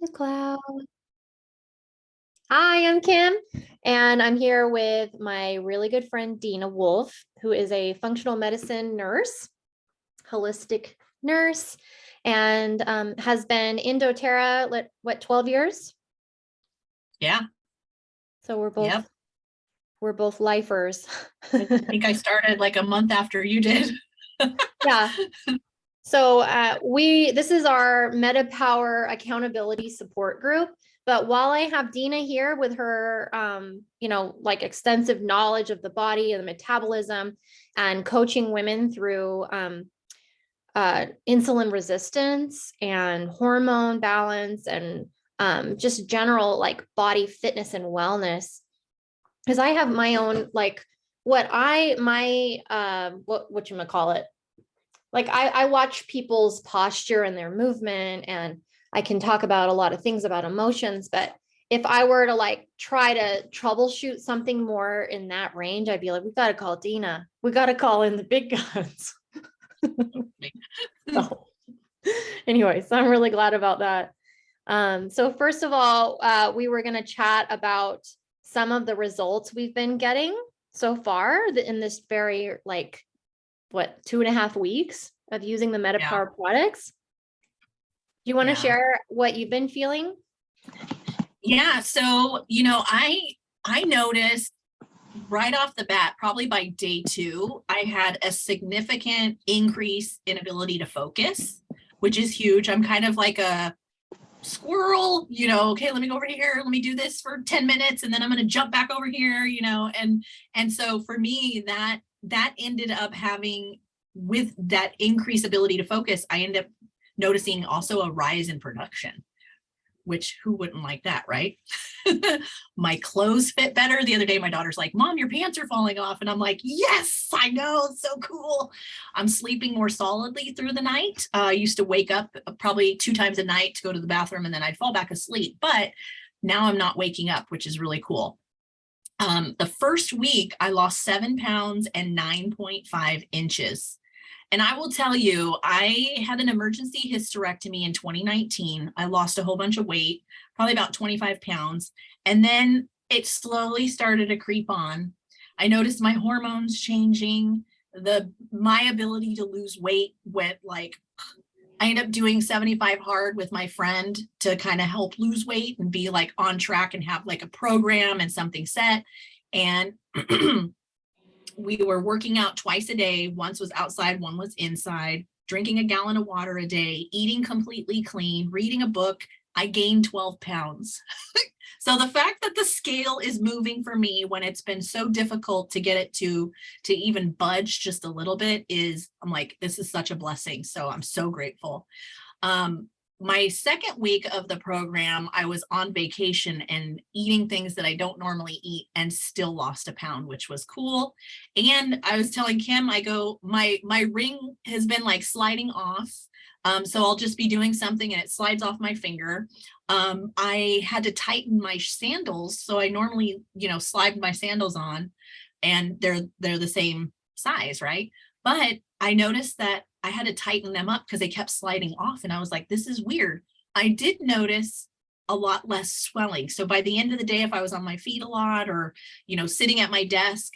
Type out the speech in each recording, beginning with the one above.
The cloud. Hi, I'm Kim, and I'm here with my really good friend Dena Woulfe, who is a functional medicine nurse, holistic nurse, and has been in doTERRA, what, 12 years? Yeah. So Yep. we're both lifers. I think I started like a month after you did. Yeah. So this is our MetaPWR accountability support group. But while I have Dena here with her, like extensive knowledge of the body and the metabolism and coaching women through insulin resistance and hormone balance and just general like body fitness and wellness, because I have my own like what you call it, like I watch people's posture and their movement, and I can talk about a lot of things about emotions, but if I were to like try to troubleshoot something more in that range, I'd be like, we got to call Dena. We got to call in the big guns. So anyways, I'm really glad about that. So first of all, we were going to chat about some of the results we've been getting so far in this very like 2.5 weeks of using the Yeah. MetaPWR products. Do you want to Yeah. share what you've been feeling? Yeah. So, I noticed right off the bat, probably by day 2, I had a significant increase in ability to focus, which is huge. I'm kind of like a squirrel, okay, let me go over here, let me do this for 10 minutes and then I'm going to jump back over here, and so for me that ended up having, with that increased ability to focus, I ended up noticing also a rise in production, which who wouldn't like that, right? My clothes fit better. The other day, my daughter's like, Mom, your pants are falling off. And I'm like, yes, I know. It's so cool. I'm sleeping more solidly through the night. I used to wake up probably 2 times a night to go to the bathroom and then I'd fall back asleep. But now I'm not waking up, which is really cool. The first week, I lost 7 pounds and 9.5 inches. And I will tell you, I had an emergency hysterectomy in 2019. I lost a whole bunch of weight, probably about 25 pounds. And then it slowly started to creep on. I noticed my hormones changing. My ability to lose weight went like, I ended up doing 75 hard with my friend to kind of help lose weight and be like on track and have like a program and something set. And we were working out twice a day. Once was outside, one was inside, drinking a gallon of water a day, eating completely clean, reading a book. I gained 12 pounds. So the fact that the scale is moving for me when it's been so difficult to get it to even budge just a little bit I'm like, this is such a blessing. So I'm so grateful. My second week of the program, I was on vacation and eating things that I don't normally eat and still lost a pound, which was cool. And I was telling Kim, I go, my ring has been like sliding off. So I'll just be doing something and it slides off my finger. I had to tighten my sandals. So I normally, slide my sandals on and they're the same size, right? But I noticed that I had to tighten them up because they kept sliding off. And I was like, this is weird. I did notice a lot less swelling. So by the end of the day, if I was on my feet a lot or, sitting at my desk,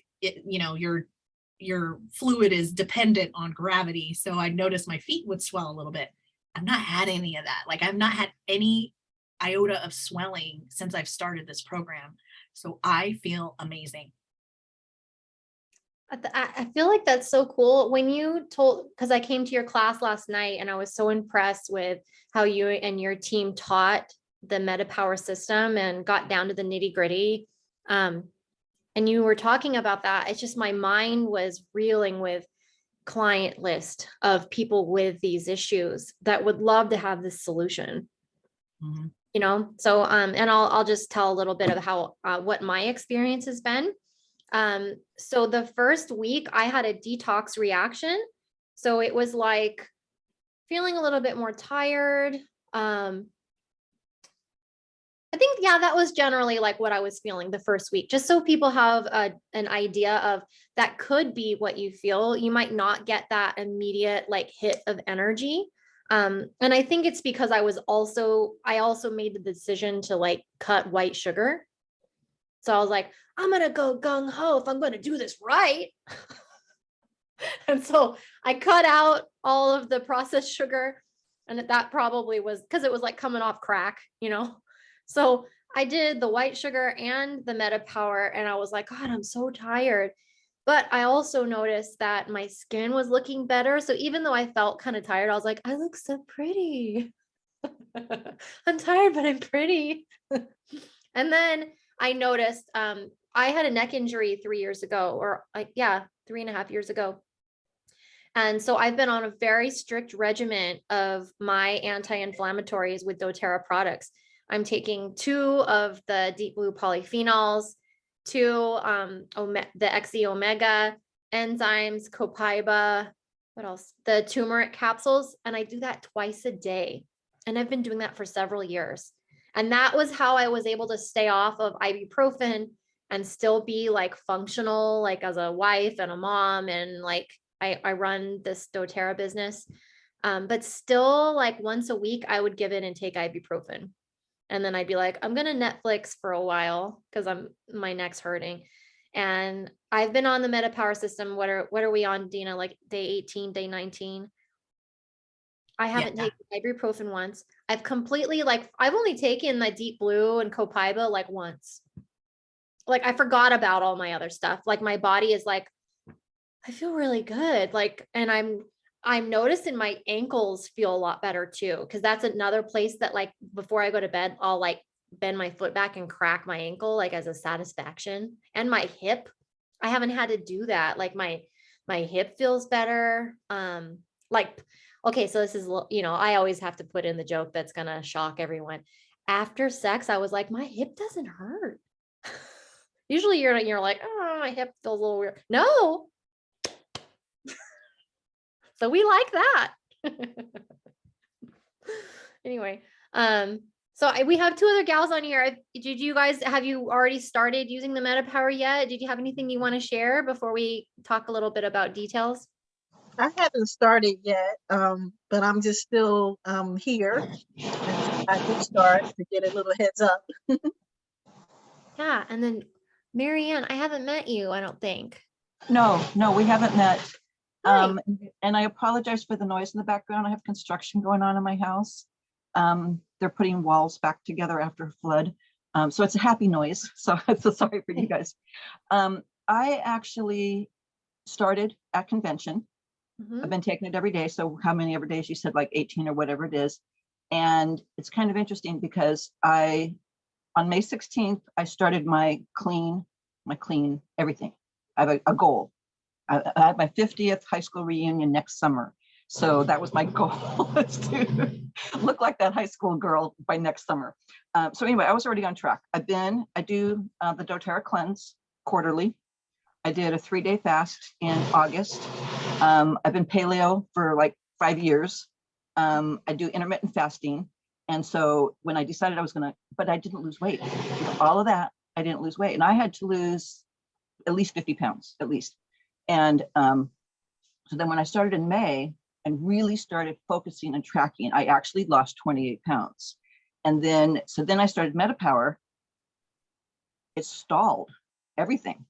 your fluid is dependent on gravity. So I noticed my feet would swell a little bit. I've not had any of that. Like I've not had any iota of swelling since I've started this program. So I feel amazing. I feel like that's so cool. When you told, because I came to your class last night and I was so impressed with how you and your team taught the MetaPWR system and got down to the nitty gritty. And you were talking about that. It's just my mind was reeling with client list of people with these issues that would love to have this solution. Mm-hmm. So and I'll just tell a little bit of how what my experience has been. So the first week I had a detox reaction. So it was like feeling a little bit more tired. I think, yeah, that was generally like what I was feeling the first week, just so people have an idea of that could be what you feel. You might not get that immediate like hit of energy. And I think it's because I also made the decision to like cut white sugar. So I was like, I'm going to go gung ho if I'm going to do this right. And so I cut out all of the processed sugar. And that probably was because it was like coming off crack, you know? So I did the white sugar and the MetaPWR, and I was like, God, I'm so tired. But I also noticed that my skin was looking better. So even though I felt kind of tired, I was like, I look so pretty. I'm tired, but I'm pretty. And then I noticed I had a neck injury 3 years ago, or yeah, 3.5 years ago. And so I've been on a very strict regimen of my anti-inflammatories with doTERRA products. I'm taking 2 of the deep blue polyphenols, 2 the XE omega enzymes, copaiba, what else? The turmeric capsules, and I do that twice a day. And I've been doing that for several years. And that was how I was able to stay off of ibuprofen and still be like functional, like as a wife and a mom, and like I run this doTERRA business. But still like once a week, I would give in and take ibuprofen. And then I'd be like, I'm going to Netflix for a while because my neck's hurting. And I've been on the MetaPWR system. What are we on, Dena? Like day 18, day 19? I haven't taken ibuprofen once. I've only taken the deep blue and copaiba like once. Like I forgot about all my other stuff. Like my body is like, I feel really good. Like, and I'm noticing my ankles feel a lot better too. Cause that's another place that like, before I go to bed, I'll like bend my foot back and crack my ankle, like as a satisfaction. And my hip, I haven't had to do that. Like my hip feels better. Like, okay, so this is, I always have to put in the joke that's going to shock everyone. After sex, I was like, my hip doesn't hurt. Usually you're like, oh, my hip feels a little weird. No. So we like that. Anyway, we have 2 other gals on here. Have you already started using the MetaPWR yet? Did you have anything you want to share before we talk a little bit about details? I haven't started yet, but I'm just still here. I did start to get a little heads up. Yeah, and then Marianne, I haven't met you, I don't think. No, we haven't met. Hi. And I apologize for the noise in the background. I have construction going on in my house. They're putting walls back together after a flood. So it's a happy noise. So I'm so sorry for you guys. I actually started at convention. I've been taking it every day. So how many every days? You said like 18 or whatever it is. And it's kind of interesting because on May 16th, I started my clean everything. I have a goal. I have my 50th high school reunion next summer. So that was my goal, is to look like that high school girl by next summer. So anyway, I was already on track. I do the doTERRA cleanse quarterly. I did a 3-day fast in August. I've been paleo for like 5 years. I do intermittent fasting. And so when I decided but I didn't lose weight. With all of that, I didn't lose weight. And I had to lose at least 50 pounds, at least. And so then when I started in May and really started focusing and tracking, I actually lost 28 pounds. And then I started MetaPWR. It stalled everything.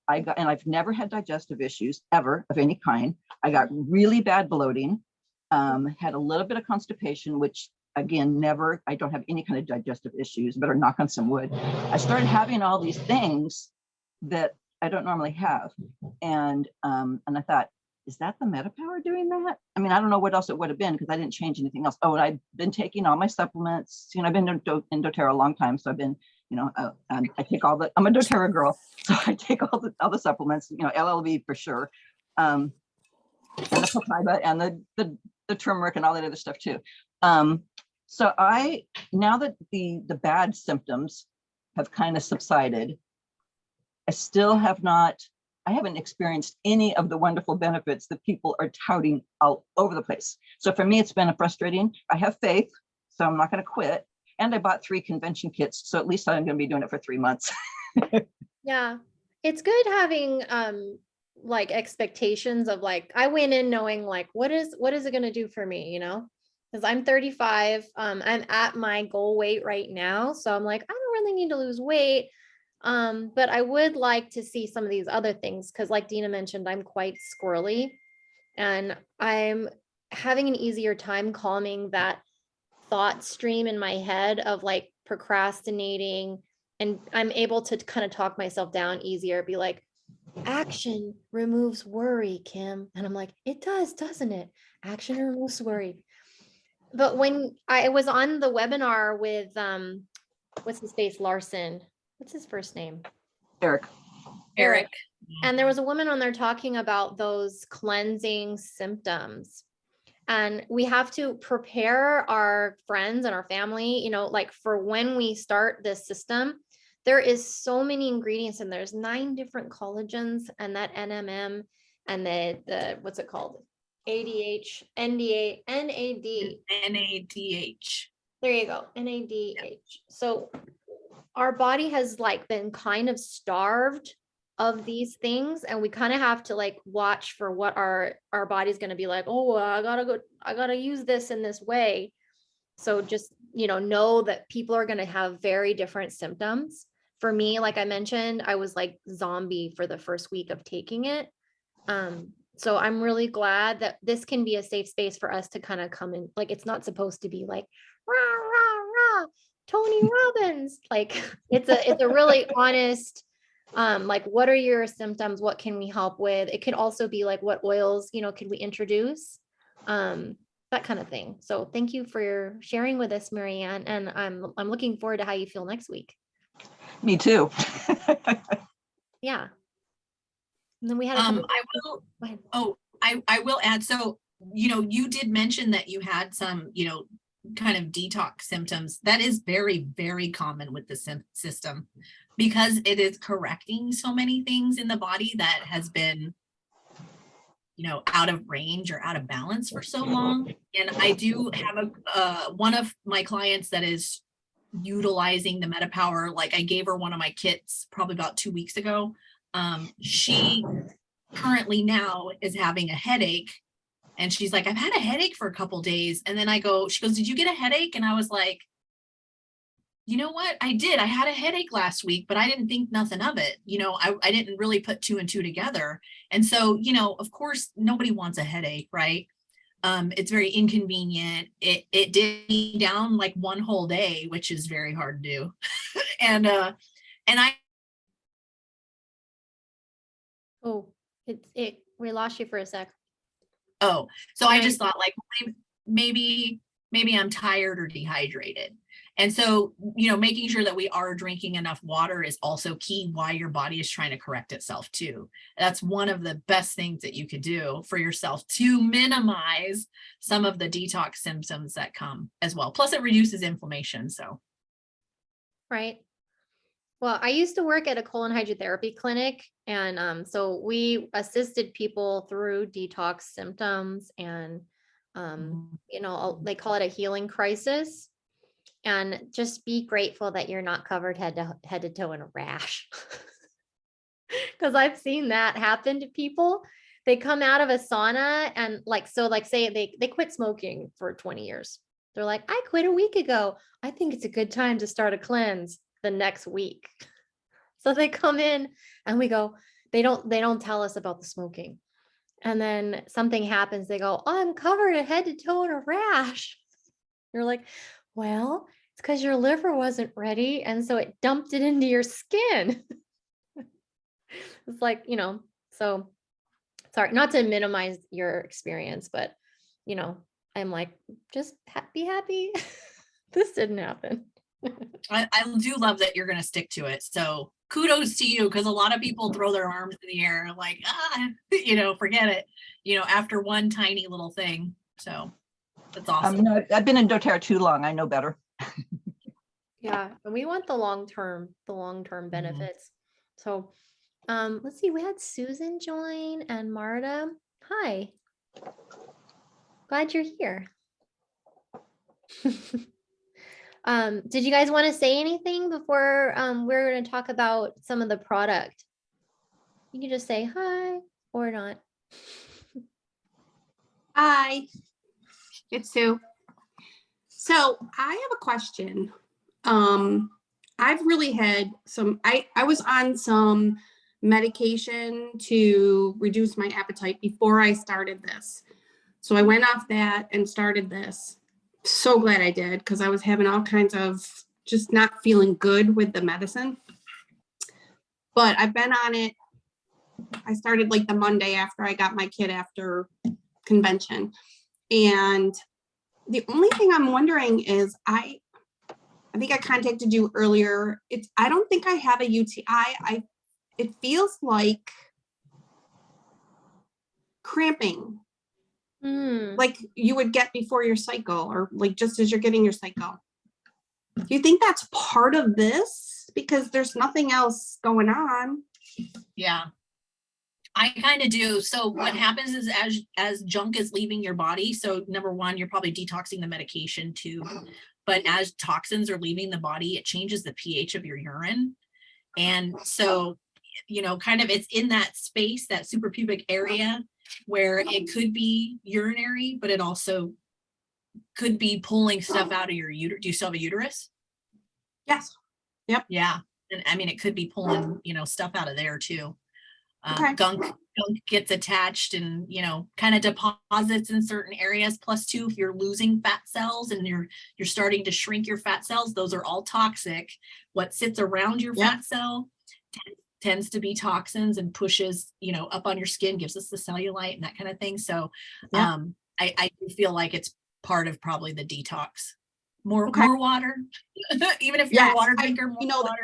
And I've never had digestive issues ever of any kind. I got really bad bloating, had a little bit of constipation, which again, I don't have any kind of digestive issues, better knock on some wood. I started having all these things that I don't normally have. And I thought, is that the MetaPWR doing that? I mean, I don't know what else it would have been because I didn't change anything else. Oh, and I've been taking all my supplements. I've been in doTERRA a long time. So I've been, I take I'm a doTERRA girl. So I take all the supplements, LLV for sure. And the copaiba and the turmeric and all that other stuff too. So now that the bad symptoms have kind of subsided, I haven't experienced any of the wonderful benefits that people are touting all over the place. So for me, it's been frustrating. I have faith, so I'm not going to quit. And I bought 3 convention kits. So at least I'm going to be doing it for 3 months. Yeah. It's good having like expectations of like, I went in knowing like, what is it going to do for me? because I'm 35. I'm at my goal weight right now. So I'm like, I don't really need to lose weight. But I would like to see some of these other things because like Dena mentioned, I'm quite squirrely and I'm having an easier time calming that thought stream in my head of like procrastinating. And I'm able to kind of talk myself down easier, be like, action removes worry, Kim. And I'm like, it does, doesn't it? Action removes worry. But when I was on the webinar with what's his face, Larson, what's his first name? Eric. Eric. And there was a woman on there talking about those cleansing symptoms. And we have to prepare our friends and our family, you know, like for when we start this system, there is so many ingredients and there's 9 different collagens and that NMM and the what's it called? ADH, NDA, NAD. NADH. There you go, NADH. So our body has like been kind of starved of these things and we kind of have to like watch for what our body's going to be like, oh, I gotta use this in this way. So just, you know that people are going to have very different symptoms. For me, like I mentioned, I was like zombie for the first week of taking it. So I'm really glad that this can be a safe space for us to kind of come in. Like, it's not supposed to be like, rah, rah, rah, Tony Robbins. Like it's a really honest, like, what are your symptoms? What can we help with? It could also be like, what oils, could we introduce? That kind of thing. So thank you for your sharing with us, Marianne. And I'm looking forward to how you feel next week. Me too. Yeah. And then we had a I couple- will, Go ahead. oh, I will add, so, you did mention that you had some, kind of detox symptoms. That is very, very common with the system because it is correcting so many things in the body that has been, out of range or out of balance for so long. And I do have one of my clients that is utilizing the MetaPWR. Like I gave her one of my kits probably about 2 weeks ago. She currently now is having a headache and she's like, I've had a headache for a couple days. And then she goes, did you get a headache? And I was like, you know what? I did. I had a headache last week, but I didn't think nothing of it. I didn't really put 2 and 2 together. And so, of course, nobody wants a headache, right? It's very inconvenient. It did me down like one whole day, which is very hard to do. and Oh, we lost you for a sec. so I just thought like maybe I'm tired or dehydrated. And so, making sure that we are drinking enough water is also key why your body is trying to correct itself too. That's one of the best things that you could do for yourself to minimize some of the detox symptoms that come as well. Plus it reduces inflammation. So. Right. Well, I used to work at a colon hydrotherapy clinic. And so we assisted people through detox symptoms and, they call it a healing crisis. And just be grateful that you're not covered head to toe in a rash. Because I've seen that happen to people. They come out of a sauna and say they quit smoking for 20 years. They're like, I quit a week ago. I think it's a good time to start a cleanse the next week. So they come in and we go, they don't tell us about the smoking. And then something happens. They go, oh, I'm covered head to toe in a rash. You're like, well, it's because your liver wasn't ready. And so it dumped it into your skin. It's like, so sorry, not to minimize your experience, but, I'm like, just be happy. This didn't happen. I do love that you're going to stick to it. So kudos to you, because a lot of people throw their arms in the air like, forget it, after one tiny little thing. So that's awesome. I've been in doTERRA too long. I know better. Yeah. And we want the long-term benefits. So let's see, we had Susan join and Marta. Hi. Glad you're here. Did you guys want to say anything before we're going to talk about some of the product? You can just say hi or not. Hi, it's Sue. So I have a question. I've really had I was on some medication to reduce my appetite before I started this. So I went off that and started this. So glad I did, because I was having all kinds of just not feeling good with the medicine. But I've been on it. I started like the Monday after I got my kid after convention. And the only thing I'm wondering is I think I contacted you earlier. I don't think I have a UTI. It feels like cramping, like you would get before your cycle, or like just as you're getting your cycle. Do you think that's part of this? Because there's nothing else going on. Yeah, I kind of do. So what happens is as junk is leaving your body, so number one, you're probably detoxing the medication too. But as toxins are leaving the body, it changes the pH of your urine. And so, you know, kind of it's in that space, that suprapubic area, where it could be urinary, but it also could be pulling stuff out of your uterus. Do you still have a uterus? Yes. Yep. Yeah. And I mean, it could be pulling, you know, stuff out of there too. Okay. Gunk gets attached and, you know, kind of deposits in certain areas. Plus two, if you're losing fat cells and you're starting to shrink your fat cells, those are all toxic. What sits around your fat cell tends to be toxins and pushes, you know, up on your skin, gives us the cellulite and that kind of thing. So I do feel like it's part of probably the detox. More water, even if you're a water drinker.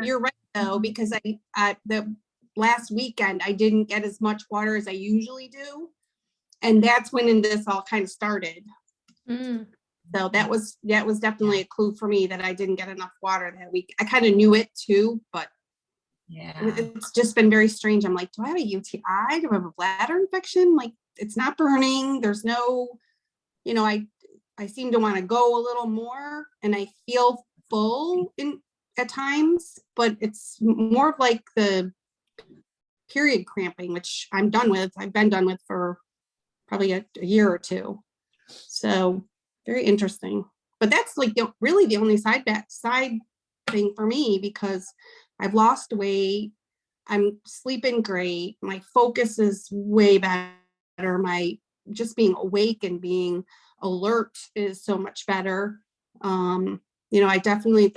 You're right though, because the last weekend I didn't get as much water as I usually do, and that's when this all kind of started. So that was definitely a clue for me that I didn't get enough water that week. I kind of knew it too, but it's just been very strange. I'm like, do I have a UTI? Do I have a bladder infection? Like, it's not burning. There's no, you know, I seem to want to go a little more, and I feel full at times, but it's more of like the period cramping, which I'm done with. I've been done with for probably a year or two. So very interesting. But that's like really the only side thing for me, because I've lost weight. I'm sleeping great. My focus is way better. My just being awake and being alert is so much better. You know, I definitely,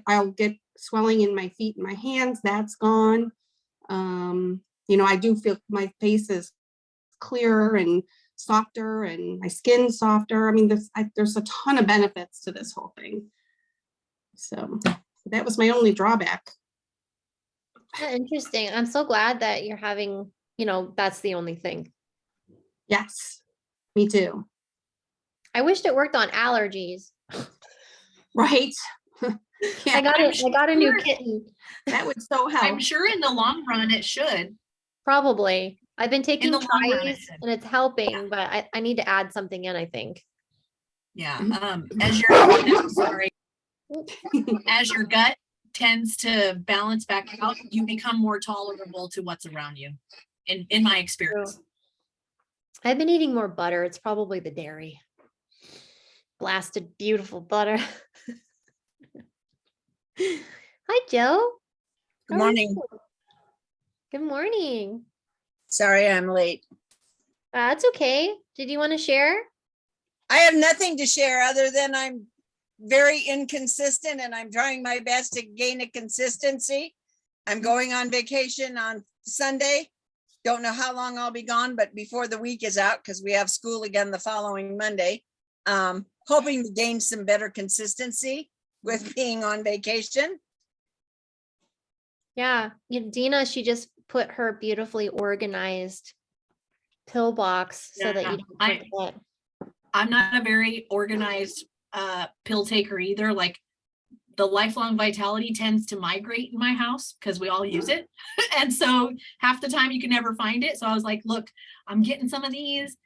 I'll get swelling in my feet and my hands. That's gone. You know, I do feel my face is clearer and softer, and my skin's softer. I mean, there's a ton of benefits to this whole thing. So that was my only drawback. Interesting. I'm so glad that you're having, you know, that's the only thing. Yes, me too. I wished it worked on allergies. Right. I got a new kitten. That would so help. I'm sure in the long run it should. Probably. I've been taking tries and it's helping, but I need to add something in, I think. Yeah. As your gut tends to balance back out, you become more tolerable to what's around you. In my experience. I've been eating more butter. It's probably the dairy. Blasted beautiful butter. Hi, Joe. Good morning. Good morning. Sorry I'm late. That's okay. Did you want to share? I have nothing to share other than I'm very inconsistent and I'm trying my best to gain a consistency. I'm going on vacation on Sunday. Don't know how long I'll be gone, but before the week is out, because we have school again the following Monday. Hoping to gain some better consistency with being on vacation. Yeah, Dena, she just put her beautifully organized pill box so that you don't forget. I'm not a very organized pill taker either. Like the Lifelong Vitality tends to migrate in my house because we all use it. And so half the time you can never find it. So I was like, look, I'm getting some of these.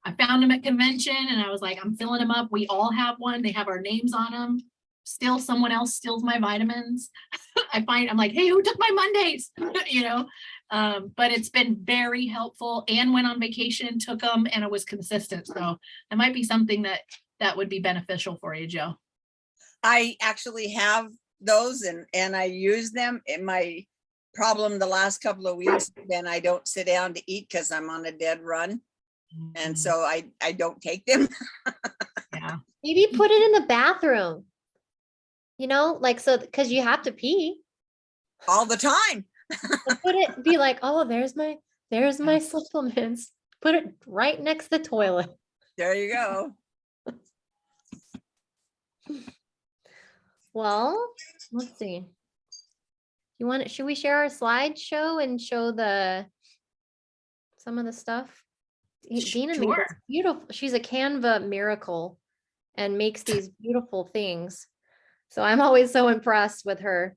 I found them at convention and I was like, I'm filling them up. We all have one. They have our names on them. Still someone else steals my vitamins. I'm like, hey, who took my Mondays? You know, but it's been very helpful, and went on vacation, took them, and it was consistent. So it might be something that that would be beneficial for you, Joe? I actually have those and I use them. In my problem the last couple of weeks, then I don't sit down to eat because I'm on a dead run. And so I don't take them. Yeah. Maybe put it in the bathroom. You know, like, so, because you have to pee. All the time. So put it, be like, oh, there's my supplements. Put it right next to the toilet. There you go. Well, let's see. Should we share our slideshow and show some of the stuff? Dena made this Sure. beautiful. She's a Canva miracle and makes these beautiful things. So I'm always so impressed with her.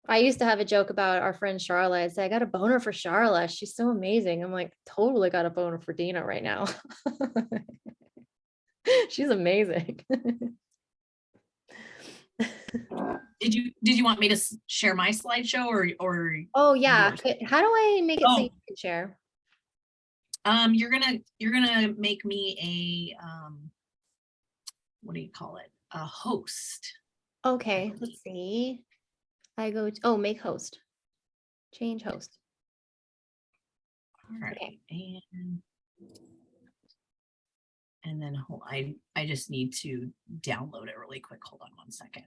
I used to have a joke about our friend Charlotte. I'd say, I got a boner for Charlotte. She's so amazing. I'm like, totally got a boner for Dena right now. She's amazing. Did you want me to share my slideshow or Oh yeah. yours? How do I make it so Oh. you can share? You're gonna make me a what do you call it? A host. Okay, let's see. I go to, make host. Change host. All right. Okay. And then I just need to download it really quick. Hold on one second.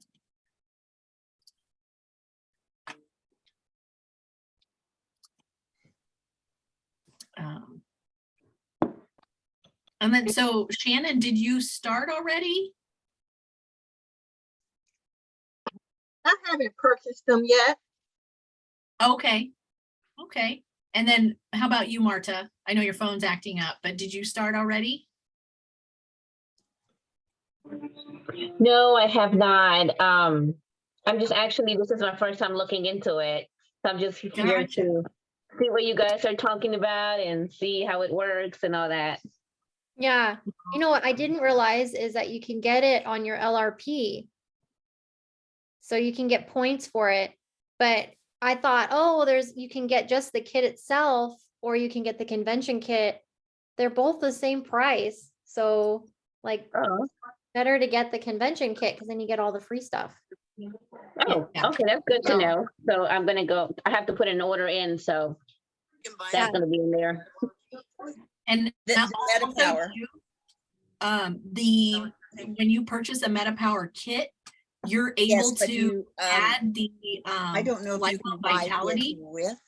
And then, so Shannon, did you start already? I haven't purchased them yet. Okay. Okay. And then how about you, Marta? I know your phone's acting up, but did you start already? No, I have not. I'm just actually, this is my first time looking into it. So I'm just here Gotcha. to see what you guys are talking about and see how it works and all that. Yeah. You know what I didn't realize is that you can get it on your LRP. So you can get points for it. But I thought, oh, you can get just the kit itself, or you can get the convention kit. They're both the same price. So like, Oh, better to get the convention kit because then you get all the free stuff. oh, Yeah. okay, that's good to Oh. know. So I'm gonna go, I have to put an order in, so that's gonna be in there. And The now also MetaPWR. too, when you purchase a MetaPWR kit, you're able Yes, but to you, add the I don't know if you can lifelong buy vitality. with.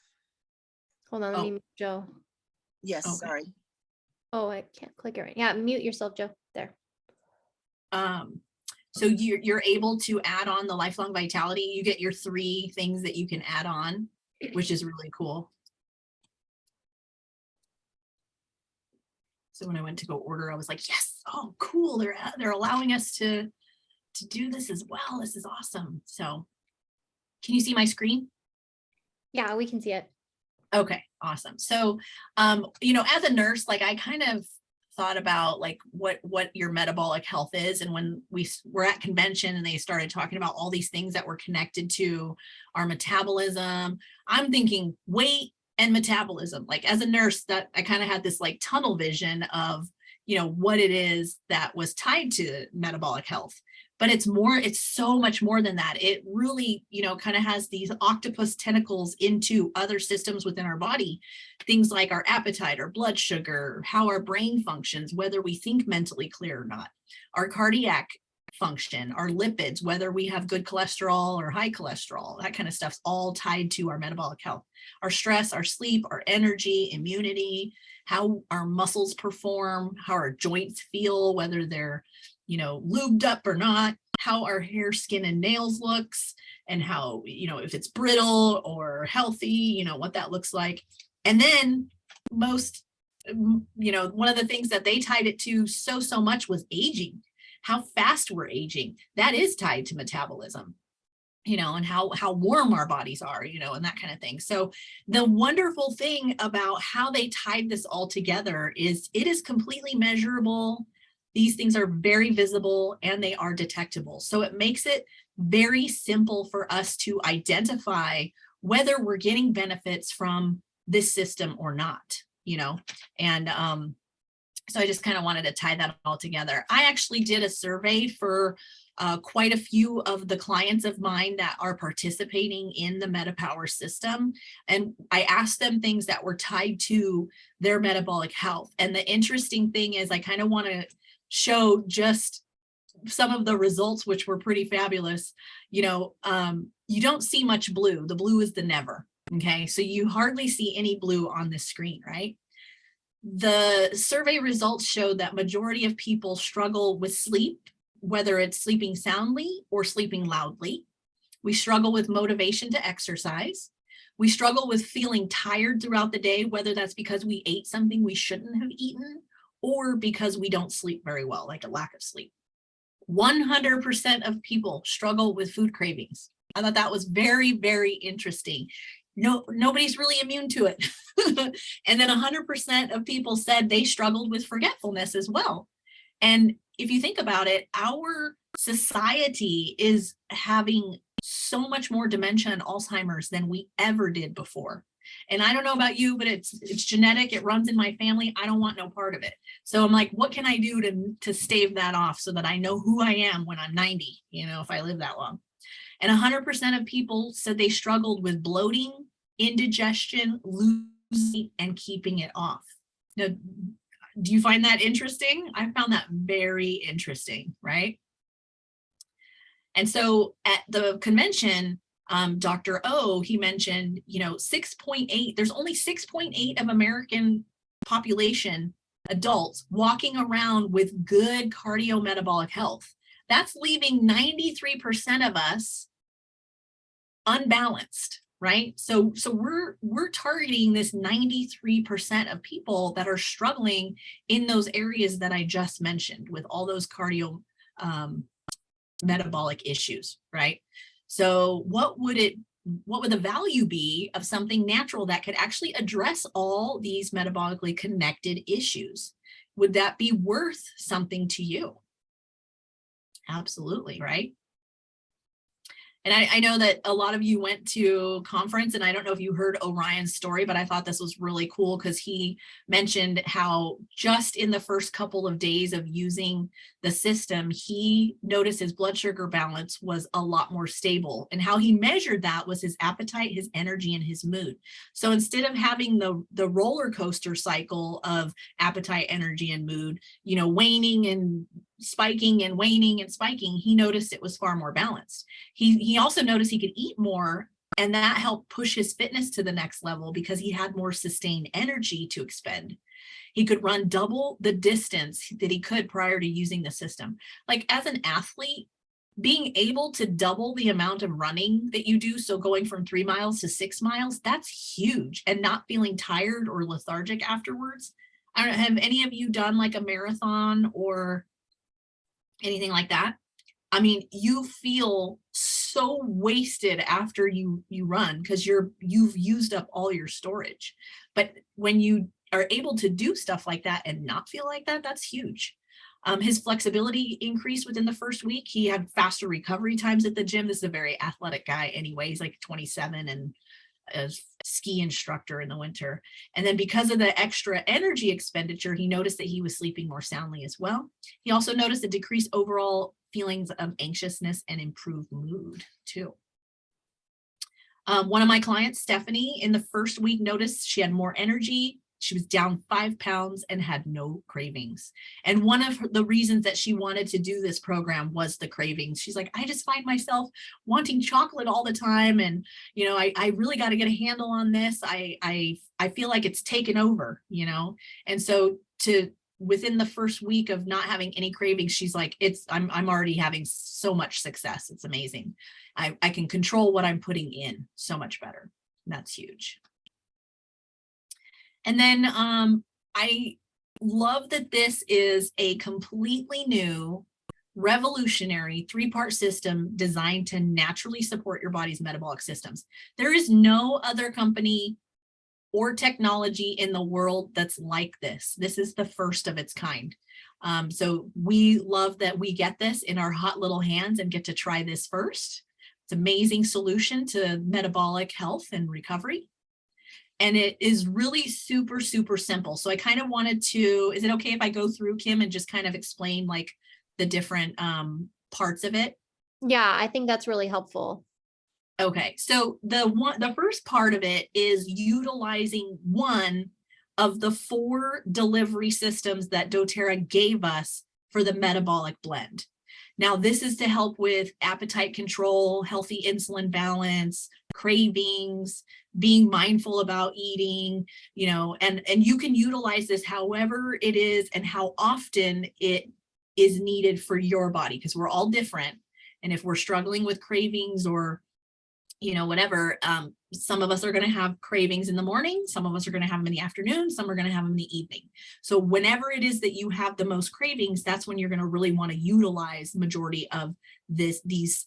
Hold on, let Oh. me mute Joe. Yes, Okay. sorry. Oh, I can't click it right. Yeah, mute yourself, Joe. There. So you're able to add on the lifelong vitality. You get your 3 things that you can add on, which is really cool. So when I went to go order, I was like, yes, oh, cool. They're allowing us to do this as well. This is awesome. So can you see my screen? Yeah, we can see it. Okay, awesome. So, as a nurse, like I kind of thought about like what your metabolic health is. And when we were at convention and they started talking about all these things that were connected to our metabolism, I'm thinking weight and metabolism. Like as a nurse, that I kind of had this like tunnel vision of, what it is that was tied to metabolic health. But it's so much more than that. It really, kind of has these octopus tentacles into other systems within our body. Things like our appetite, our blood sugar, how our brain functions, whether we think mentally clear or not, our cardiac function, our lipids, whether we have good cholesterol or high cholesterol, that kind of stuff's all tied to our metabolic health. Our stress, our sleep, our energy, immunity, how our muscles perform, how our joints feel, whether they're lubed up or not, how our hair, skin, and nails looks, and how, if it's brittle or healthy, what that looks like. And then most, one of the things that they tied it to so much was aging, how fast we're aging. That is tied to metabolism, and how warm our bodies are, and that kind of thing. So the wonderful thing about how they tied this all together is it is completely measurable. These things are very visible and they are detectable. So it makes it very simple for us to identify whether we're getting benefits from this system or not, and So I just kind of wanted to tie that all together. I actually did a survey for quite a few of the clients of mine that are participating in the MetaPWR system. And I asked them things that were tied to their metabolic health. And the interesting thing is I kind of want to show just some of the results, which were pretty fabulous. You know, you don't see much blue. The blue is the never. Okay, so you hardly see any blue on the screen, right? The survey results showed that majority of people struggle with sleep, whether it's sleeping soundly or sleeping loudly. We struggle with motivation to exercise. We struggle with feeling tired throughout the day, whether that's because we ate something we shouldn't have eaten or because we don't sleep very well, like a lack of sleep. 100% of people struggle with food cravings. I thought that was very, very interesting. Nobody's really immune to it. And then 100% of people said they struggled with forgetfulness as well. And if you think about it, our society is having so much more dementia and Alzheimer's than we ever did before. And I don't know about you, but it's genetic. It runs in my family. I don't want no part of it. So I'm like, what can I do to stave that off so that I know who I am when I'm 90, you know, if I live that long. And 100% of people said they struggled with bloating, indigestion, losing, and keeping it off. Now, do you find that interesting? I found that very interesting, right? And so at the convention, Dr. O, he mentioned, you know, 6.8, there's only 6.8 of American population adults walking around with good cardiometabolic health. That's leaving 93% of us unbalanced, right? So we're targeting this 93% of people that are struggling in those areas that I just mentioned with all those cardio metabolic issues, right? So what would the value be of something natural that could actually address all these metabolically connected issues? Would that be worth something to you? Absolutely, right? And I know that a lot of you went to a conference, and I don't know if you heard Orion's story, but I thought this was really cool because he mentioned how just in the first couple of days of using the system, he noticed his blood sugar balance was a lot more stable. And how he measured that was his appetite, his energy, and his mood. So instead of having the roller coaster cycle of appetite, energy, and mood, you know, waning and spiking and waning and spiking, he noticed it was far more balanced. He also noticed he could eat more, and that helped push his fitness to the next level because he had more sustained energy to expend. He could run double the distance that he could prior to using the system. Like as an athlete, being able to double the amount of running that you do, so going from 3 miles to 6 miles, that's huge, and not feeling tired or lethargic afterwards. I don't know, have any of you done like a marathon or anything like that? I mean, you feel so wasted after you run because you've used up all your storage. But when you are able to do stuff like that and not feel like that, that's huge. His flexibility increased within the first week. He had faster recovery times at the gym. This is a very athletic guy anyway. He's like 27 and a ski instructor in the winter. And then because of the extra energy expenditure, he noticed that he was sleeping more soundly as well. He also noticed a decreased overall feelings of anxiousness and improved mood too. One of my clients, Stephanie, in the first week noticed she had more energy. She was down 5 pounds and had no cravings. And one of the reasons that she wanted to do this program was the cravings. She's like, I just find myself wanting chocolate all the time. And, you know, I really got to get a handle on this. I feel like it's taken over, you know? And so within the first week of not having any cravings, she's like, I'm already having so much success. It's amazing. I can control what I'm putting in so much better. And that's huge. And then I love that this is a completely new, revolutionary 3-part system designed to naturally support your body's metabolic systems. There is no other company or technology in the world that's like this. This is the first of its kind. So we love that we get this in our hot little hands and get to try this first. It's an amazing solution to metabolic health and recovery. And it is really super, super simple. So I kind of wanted to, is it okay if I go through, Kim, and just kind of explain like the different parts of it? Yeah, I think that's really helpful. Okay, so the first part of it is utilizing one of the 4 delivery systems that doTERRA gave us for the metabolic blend. Now, this is to help with appetite control, healthy insulin balance, cravings, being mindful about eating, you know, and you can utilize this however it is and how often it is needed for your body, because we're all different. And if we're struggling with cravings or, you know, whatever, some of us are going to have cravings in the morning, some of us are going to have them in the afternoon, some are going to have them in the evening. So whenever it is that you have the most cravings, that's when you're going to really want to utilize the majority of these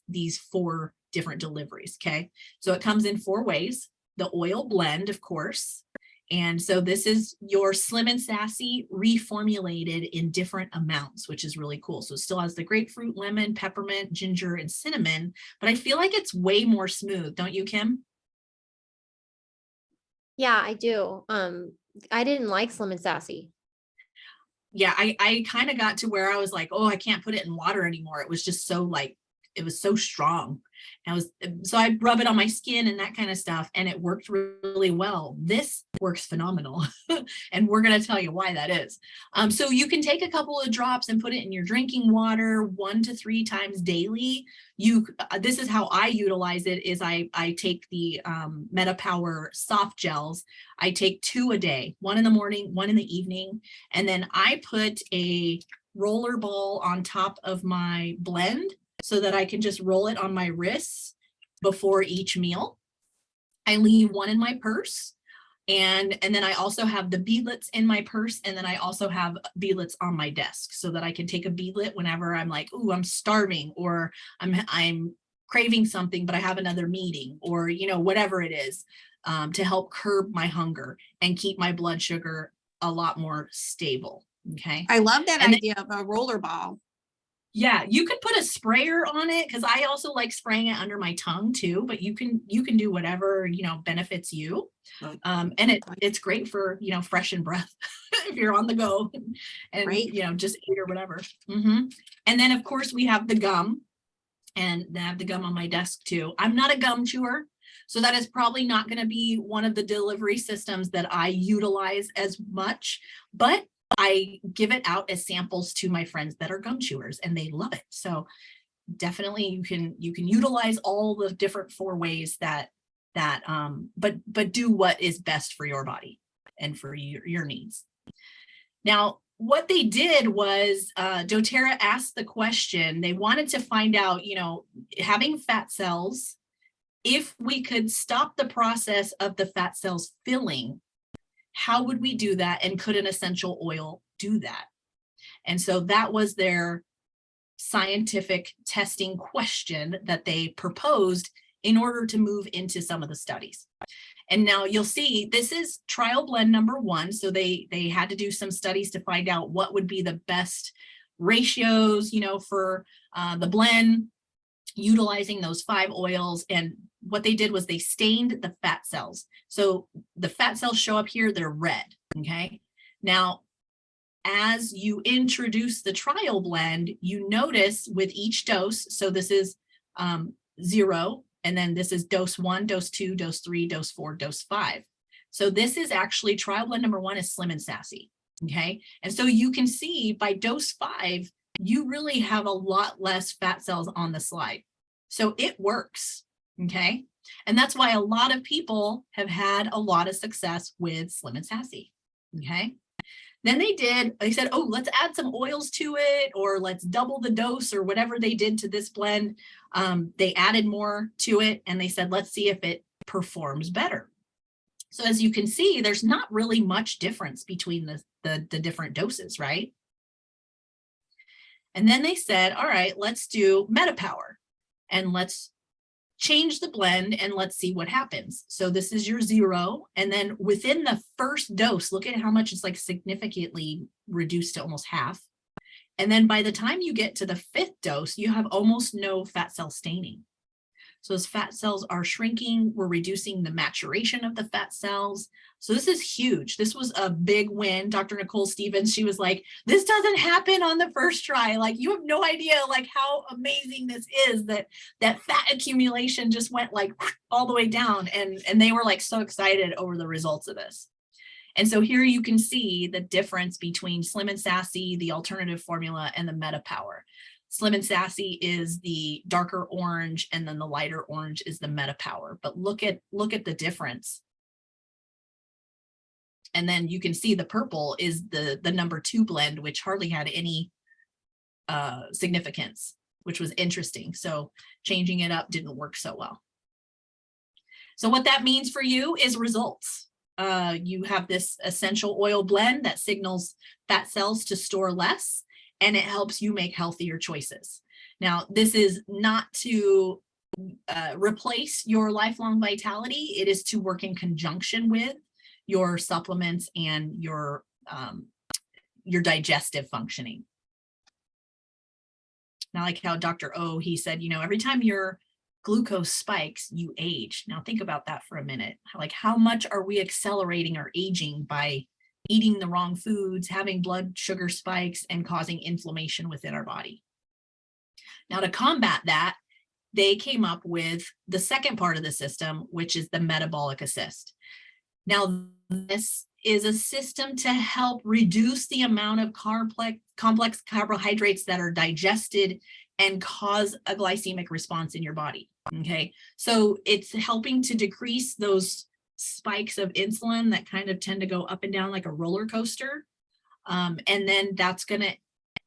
4 different deliveries. Okay, so it comes in 4 ways. The oil blend, of course. And so this is your Slim and Sassy reformulated in different amounts, which is really cool. So it still has the grapefruit, lemon, peppermint, ginger, and cinnamon, but I feel like it's way more smooth. Don't you, Kim? Yeah, I do. I didn't like Slim and Sassy. Yeah, I kind of got to where I was like, oh, I can't put it in water anymore. It was just so like, it was so strong. So I rub it on my skin and that kind of stuff, and it worked really well. This works phenomenal. And we're going to tell you why that is. So you can take a couple of drops and put it in your drinking water 1 to 3 times daily. This is how I utilize it, is I take the MetaPWR soft gels. I take 2 a day, 1 in the morning, 1 in the evening. And then I put a roller ball on top of my blend, so that I can just roll it on my wrists before each meal. I leave 1 in my purse. And then I also have the beadlets in my purse. And then I also have beadlets on my desk, so that I can take a beadlet whenever I'm like, ooh, I'm starving, or I'm craving something, but I have another meeting, or, you know, whatever it is, to help curb my hunger and keep my blood sugar a lot more stable. Okay. I love that And idea of a roller ball. Yeah, you could put a sprayer on it, because I also like spraying it under my tongue too, but you can do whatever, you know, benefits you. And it's great for, you know, freshen breath if you're on the go and Right. you know, just eat or whatever. And then of course we have the gum, and I have the gum on my desk too. I'm not a gum chewer, so that is probably not going to be one of the delivery systems that I utilize as much, but I give it out as samples to my friends that are gum chewers, and they love it. So definitely you can utilize all the different 4 ways but do what is best for your body and for your needs. Now, what they did was doTERRA asked the question. They wanted to find out, you know, having fat cells, if we could stop the process of the fat cells filling, how would we do that? And could an essential oil do that? And so that was their scientific testing question that they proposed in order to move into some of the studies. And now you'll see this is trial blend number 1. So they had to do some studies to find out what would be the best ratios, you know, for the blend, utilizing those 5 oils. And what they did was they stained the fat cells. So the fat cells show up here, they're red. Okay. Now, as you introduce the trial blend, you notice with each dose, so this is 0, and then this is dose 1, dose 2, dose 3, dose 4, dose 5. So this is actually trial blend number 1 is Slim and Sassy. Okay. And so you can see by dose 5, you really have a lot less fat cells on the slide. So it works. Okay. And that's why a lot of people have had a lot of success with Slim and Sassy. Okay. Then they said, oh, let's add some oils to it, or let's double the dose, or whatever they did to this blend. They added more to it, and they said, let's see if it performs better. So as you can see, there's not really much difference between the different doses, right? And then they said, all right, let's do MetaPWR, and let's change the blend and let's see what happens. So this is your 0. And then within the first dose, look at how much it's like significantly reduced to almost half. And then by the time you get to the 5th dose, you have almost no fat cell staining. So as fat cells are shrinking, we're reducing the maturation of the fat cells. So this is huge. This was a big win. Dr. Nicole Stevens, she was like, this doesn't happen on the first try. Like, you have no idea like how amazing this is, that fat accumulation just went like all the way down. And they were like so excited over the results of this. And so here you can see the difference between Slim and Sassy, the alternative formula, and the MetaPWR. Slim and Sassy is the darker orange, and then the lighter orange is the MetaPWR. But look at the difference. And then you can see the purple is the number 2 blend, which hardly had any significance, which was interesting. So changing it up didn't work so well. So what that means for you is results. You have this essential oil blend that signals fat cells to store less, and it helps you make healthier choices. Now, this is not to replace your lifelong vitality. It is to work in conjunction with your supplements and your digestive functioning. Now, like how Dr. O, he said, you know, every time your glucose spikes, you age. Now think about that for a minute. Like, how much are we accelerating our aging by eating the wrong foods, having blood sugar spikes, and causing inflammation within our body? Now, to combat that, they came up with the second part of the system, which is the metabolic assist. Now, this is a system to help reduce the amount of complex carbohydrates that are digested and cause a glycemic response in your body. Okay, so it's helping to decrease those spikes of insulin that kind of tend to go up and down like a roller coaster. And then that's going to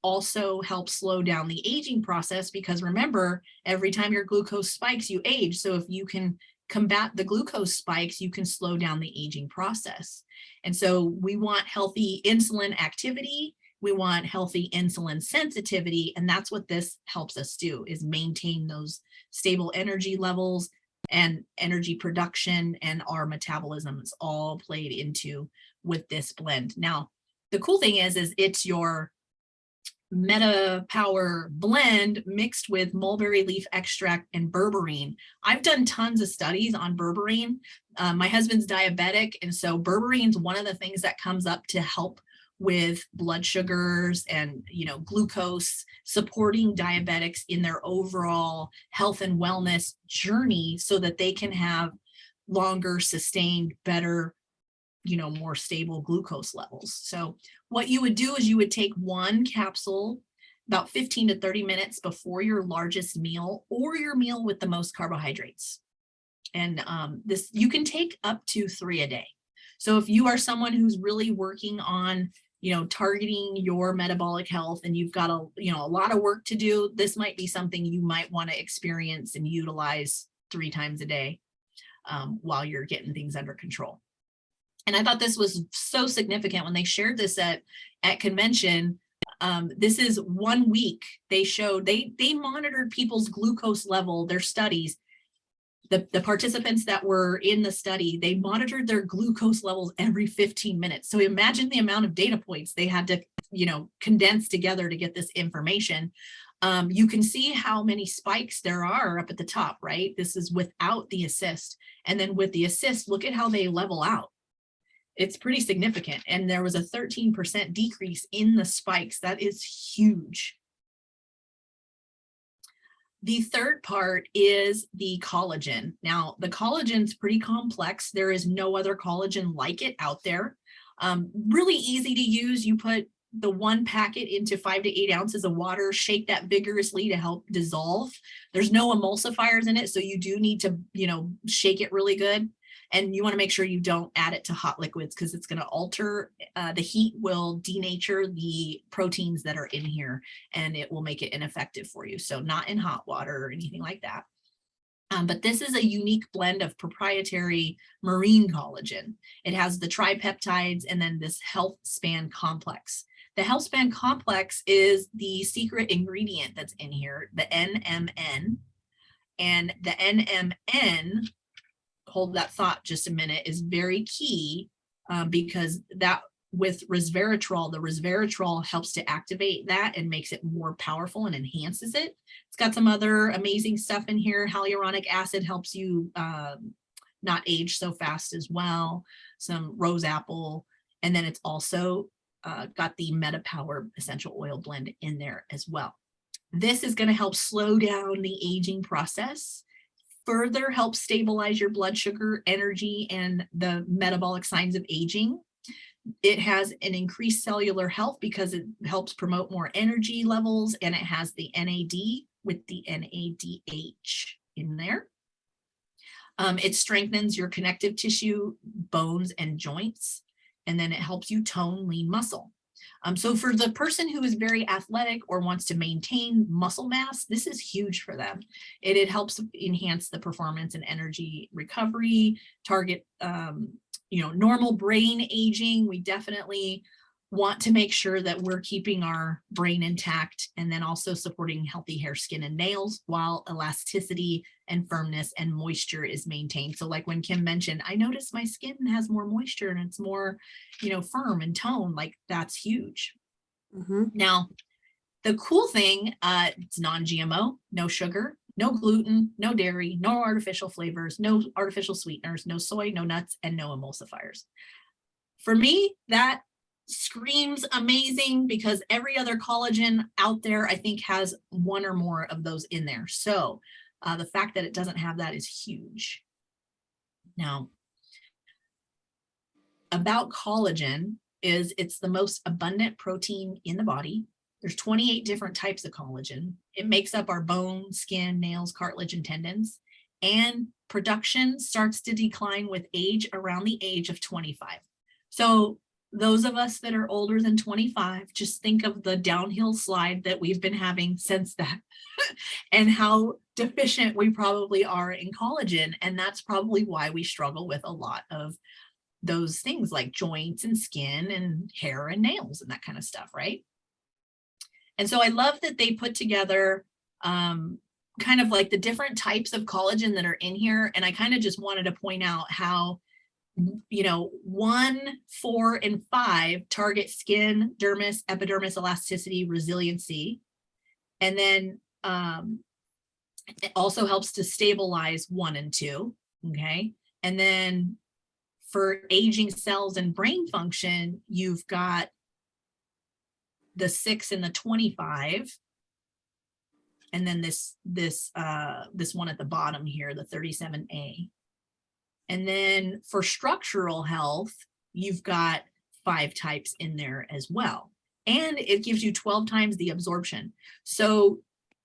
also help slow down the aging process, because remember, every time your glucose spikes, you age. So if you can combat the glucose spikes, you can slow down the aging process. And so we want healthy insulin activity. We want healthy insulin sensitivity. And that's what this helps us do, is maintain those stable energy levels and energy production, and our metabolism is all played into with this blend. Now, the cool thing is it's your MetaPWR blend mixed with mulberry leaf extract and berberine. I've done tons of studies on berberine. My husband's diabetic, and so berberine is one of the things that comes up to help with blood sugars and, you know, glucose, supporting diabetics in their overall health and wellness journey so that they can have longer, sustained, better, you know, more stable glucose levels. So what you would do is you would take one capsule about 15 to 30 minutes before your largest meal or your meal with the most carbohydrates. And this, you can take up to 3 a day. So if you are someone who's really working on, you know, targeting your metabolic health, and you've got a lot of work to do, this might be something you might want to experience and utilize 3 times a day while you're getting things under control. And I thought this was so significant when they shared this at convention. This is 1 week. They showed, they monitored people's glucose level, their studies. The participants that were in the study, they monitored their glucose levels every 15 minutes. So imagine the amount of data points they had to, you know, condense together to get this information. You can see how many spikes there are up at the top, right? This is without the assist. And then with the assist, look at how they level out. It's pretty significant. And there was a 13% decrease in the spikes. That is huge. The third part is the collagen. Now, the collagen's pretty complex. There is no other collagen like it out there. Really easy to use. You put the 1 packet into 5 to 8 ounces of water, shake that vigorously to help dissolve. There's no emulsifiers in it, so you do need to, you know, shake it really good. And you want to make sure you don't add it to hot liquids, because it's going to alter, the heat will denature the proteins that are in here, and it will make it ineffective for you. So not in hot water or anything like that. But this is a unique blend of proprietary marine collagen. It has the tripeptides and then this health span complex. The health span complex is the secret ingredient that's in here, the NMN. And the NMN, hold that thought just a minute, is very key, because that with resveratrol, the resveratrol helps to activate that and makes it more powerful and enhances it. It's got some other amazing stuff in here. Hyaluronic acid helps you not age so fast as well. Some rose apple. And then it's also got the MetaPWR essential oil blend in there as well. This is going to help slow down the aging process, further help stabilize your blood sugar, energy, and the metabolic signs of aging. It has an increased cellular health because it helps promote more energy levels, and it has the NAD with the NADH in there. It strengthens your connective tissue, bones, and joints, and then it helps you tone lean muscle. So for the person who is very athletic or wants to maintain muscle mass, this is huge for them. It helps enhance the performance and energy recovery, target normal brain aging. We definitely want to make sure that we're keeping our brain intact, and then also supporting healthy hair, skin, and nails while elasticity and firmness and moisture is maintained. So like when Kim mentioned, I noticed my skin has more moisture and it's more, firm and toned, like that's huge. Now, the cool thing, it's non-GMO, no sugar, no gluten, no dairy, no artificial flavors, no artificial sweeteners, no soy, no nuts, and no emulsifiers. For me, that screams amazing, because every other collagen out there, I think, has one or more of those in there. So the fact that it doesn't have that is huge. Now, about collagen is it's the most abundant protein in the body. There's 28 different types of collagen. It makes up our bone, skin, nails, cartilage, and tendons. And production starts to decline with age around the age of 25. So those of us that are older than 25, just think of the downhill slide that we've been having since that and how deficient we probably are in collagen. And that's probably why we struggle with a lot of those things like joints and skin and hair and nails and that kind of stuff, right? And so I love that they put together kind of like the different types of collagen that are in here. And I kind of just wanted to point out how 1, 4, and 5 target skin, dermis, epidermis, elasticity, resiliency. And then it also helps to stabilize 1 and 2. Okay. And then for aging cells and brain function, you've got the 6 and the 25. And then this one at the bottom here, the 37A. And then for structural health, you've got 5 types in there as well. And it gives you 12 times the absorption. So,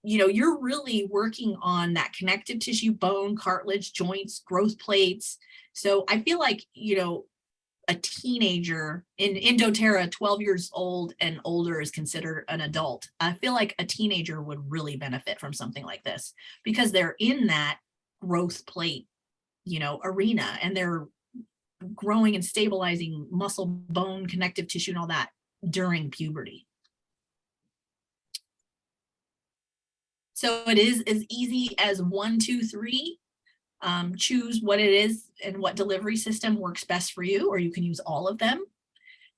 you're really working on that connective tissue, bone, cartilage, joints, growth plates. So I feel like, a teenager in doTERRA, 12 years old and older is considered an adult. I feel like a teenager would really benefit from something like this because they're in that growth plate arena, and they're growing and stabilizing muscle, bone, connective tissue, and all that during puberty. So it is as easy as 1, 2, 3. Choose what it is and what delivery system works best for you, or you can use all of them.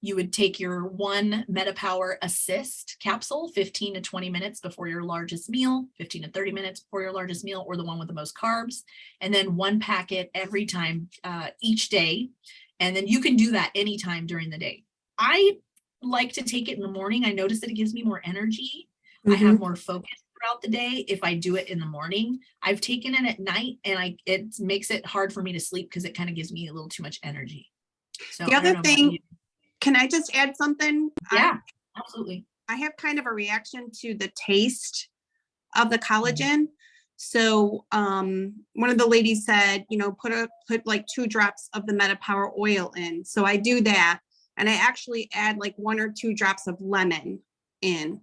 You would take your 1 MetaPWR Assist capsule 15 to 20 minutes before your largest meal, 15 to 30 minutes before your largest meal, or the one with the most carbs, and then 1 packet every time each day. And then you can do that anytime during the day. I like to take it in the morning. I notice that it gives me more energy. I have more focus throughout the day if I do it in the morning. I've taken it at night, and it makes it hard for me to sleep because it kind of gives me a little too much energy. So the other thing, can I just add something? Yeah, absolutely. I have kind of a reaction to the taste of the collagen. So one of the ladies said, put like 2 drops of the MetaPWR oil in. So I do that, and I actually add like 1 or 2 drops of lemon in,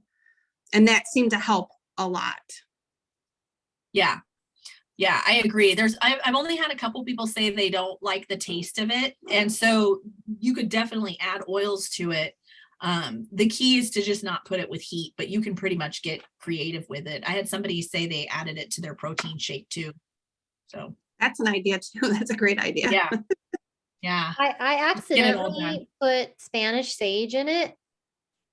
and that seemed to help a lot. Yeah, I agree. I've only had a couple people say they don't like the taste of it, and so you could definitely add oils to it. The key is to just not put it with heat, but you can pretty much get creative with it. I had somebody say they added it to their protein shake too. So that's an idea too. That's a great idea. Yeah. Yeah. I Get it all done. accidentally put Spanish sage in it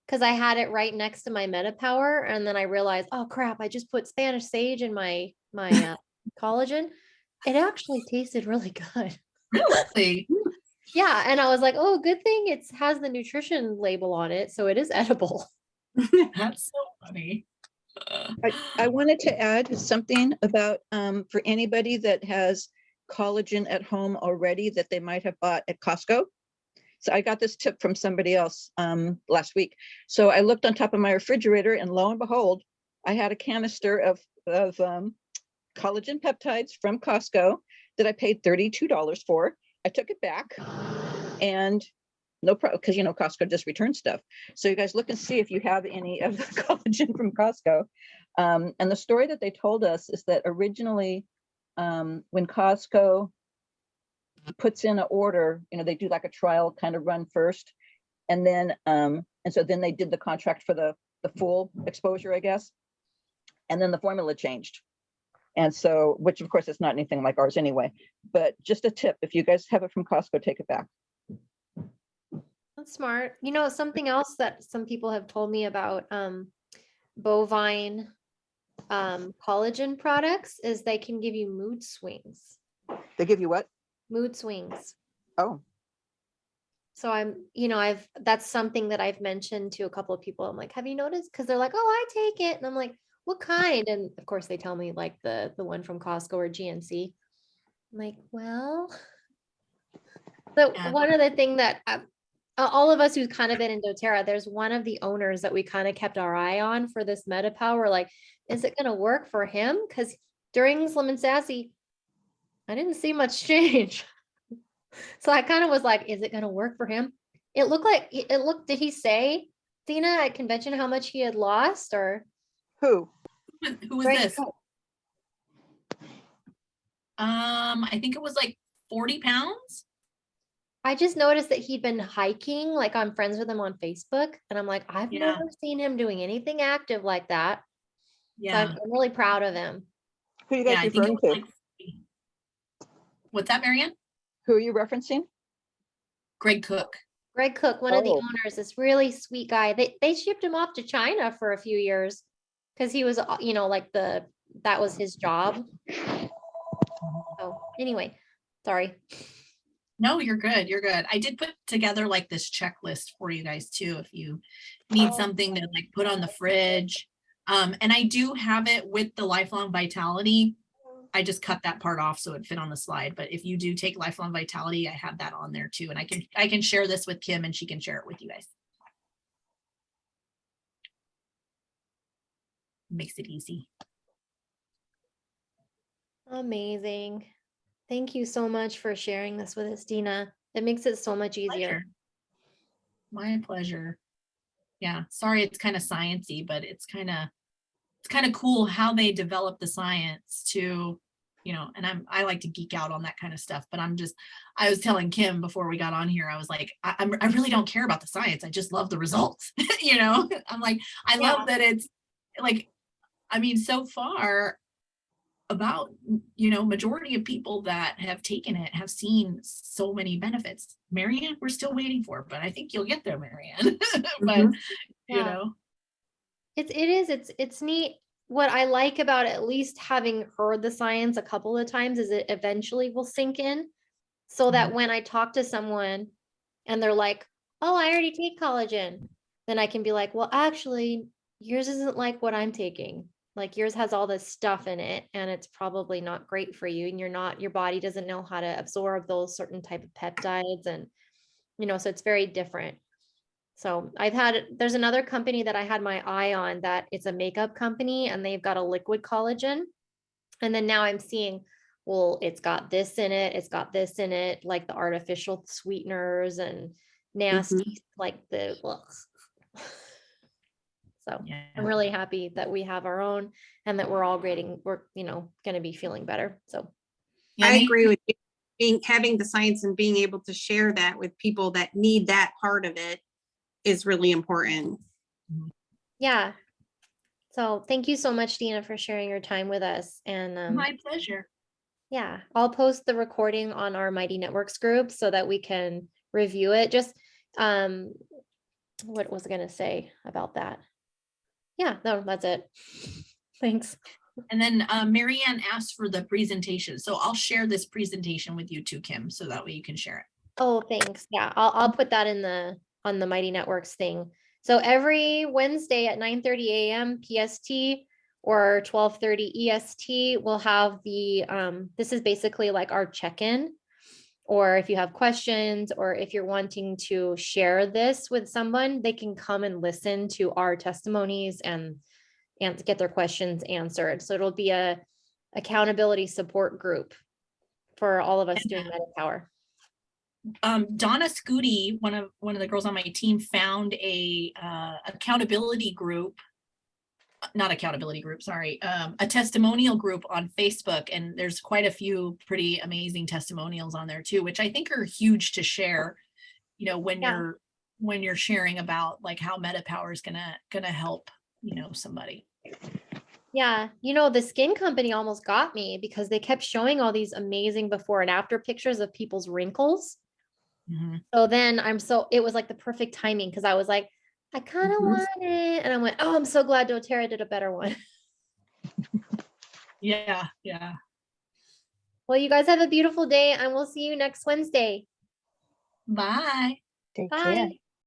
because I had it right next to my MetaPWR, and then I realized, oh crap, I just put Spanish sage in my collagen. It actually tasted really good. Really? Yeah, and I was like, oh, good thing it has the nutrition label on it, so it is edible. That's so funny. I wanted to add something about for anybody that has collagen at home already that they might have bought at Costco. So I got this tip from somebody else last week. So I looked on top of my refrigerator, and lo and behold, I had a canister of collagen peptides from Costco that I paid $32 for. I took it back, and no problem, because Costco just returns stuff. So you guys look and see if you have any of the collagen from Costco. And the story that they told us is that originally, when Costco puts in an order, they do like a trial kind of run first, and then so then they did the contract for the full exposure, I guess, and then the formula changed. And so, which of course is not anything like ours anyway, but just a tip, if you guys have it from Costco, take it back. That's smart. Something else that some people have told me about bovine collagen products is they can give you mood swings. They give you what? Mood swings. Oh. So that's something that I've mentioned to a couple of people. I'm like, have you noticed? Because they're like, oh, I take it. And I'm like, what kind? And of course they tell me like the one from Costco or GNC. I'm like, well, so one of the thing that all of us who've kind of been in doTERRA, there's one of the owners that we kind of kept our eye on for this MetaPWR. Like, is it going to work for him? Because during Slim and Sassy, I didn't see much change. So I kind of was like, is it going to work for him? Did he say, Dena, at convention how much he had lost, or? Who? Who was this? I think it was like 40 pounds. I just noticed that he'd been hiking, like I'm friends with him on Facebook. And I'm like, I've never seen him doing anything active like that. Yeah. So I'm really proud of him. Who are you guys referring to? Like, what's that, Marianne? Who are you referencing? Greg Cook. Greg Cook, one of the owners, this really sweet guy. They shipped him off to China for a few years because he was, that was his job. So anyway, sorry. No, you're good. You're good. I did put together like this checklist for you guys too, if you need something to like put on the fridge. And I do have it with the Lifelong Vitality. I just cut that part off so it fit on the slide. But if you do take Lifelong Vitality, I have that on there too. And I can share this with Kim and she can share it with you guys. Makes it easy. Amazing. Thank you so much for sharing this with us, Dena. It makes it so much easier. My pleasure. Yeah, sorry it's kind of sciencey, but it's kind of cool how they develop the science to, and I like to geek out on that kind of stuff, but I was telling Kim before we got on here, I was like, I really don't care about the science. I just love the results. I'm like, I love that it's like, so far about, majority of people that have taken it have seen so many benefits. Marianne, we're still waiting for, but I think you'll get there, Marianne. But, It's neat. What I like about at least having heard the science a couple of times is it eventually will sink in so that when I talk to someone and they're like, oh, I already take collagen, then I can be like, well, actually, yours isn't like what I'm taking. Like yours has all this stuff in it and it's probably not great for you. And your body doesn't know how to absorb those certain type of peptides. And, so it's very different. So there's another company that I had my eye on that it's a makeup company and they've got a liquid collagen. And then now I'm seeing, well, it's got this in it. It's got this in it, like the artificial sweeteners and nasty, like the, so I'm really happy that we have our own and that we're all going to be feeling better. So I agree with you. Having the science and being able to share that with people that need that part of it is really important. Yeah. So thank you so much, Dena, for sharing your time with us. And my pleasure. Yeah, I'll post the recording on our Mighty Networks group so that we can review it. Just what was I gonna say about that? Yeah, no, that's it. Thanks. And then Marianne asked for the presentation. So I'll share this presentation with you too, Kim, so that way you can share it. Oh, thanks. Yeah, I'll put that in the on the Mighty Networks thing. So every Wednesday at 9:30 a.m. PST or 12:30 EST, we'll have the this is basically like our check-in, or if you have questions or if you're wanting to share this with someone, they can come and listen to our testimonies and get their questions answered. So it'll be a accountability support group for all of us doing MetaPWR. Donna Scooty, one of the girls on my team, found a accountability group, not accountability group, sorry, a testimonial group on Facebook, and there's quite a few pretty amazing testimonials on there too, which I think are huge to share, you know, when you're sharing about like how MetaPWR is gonna help, you know, somebody. Yeah, you know, the skin company almost got me because they kept showing all these amazing before and after pictures of people's wrinkles. So then it was like the perfect timing because I was like, I kind of want it. And I went, oh, I'm so glad doTERRA did a better one. Yeah, yeah. Well, you guys have a beautiful day and we'll see you next Wednesday. Bye. Bye.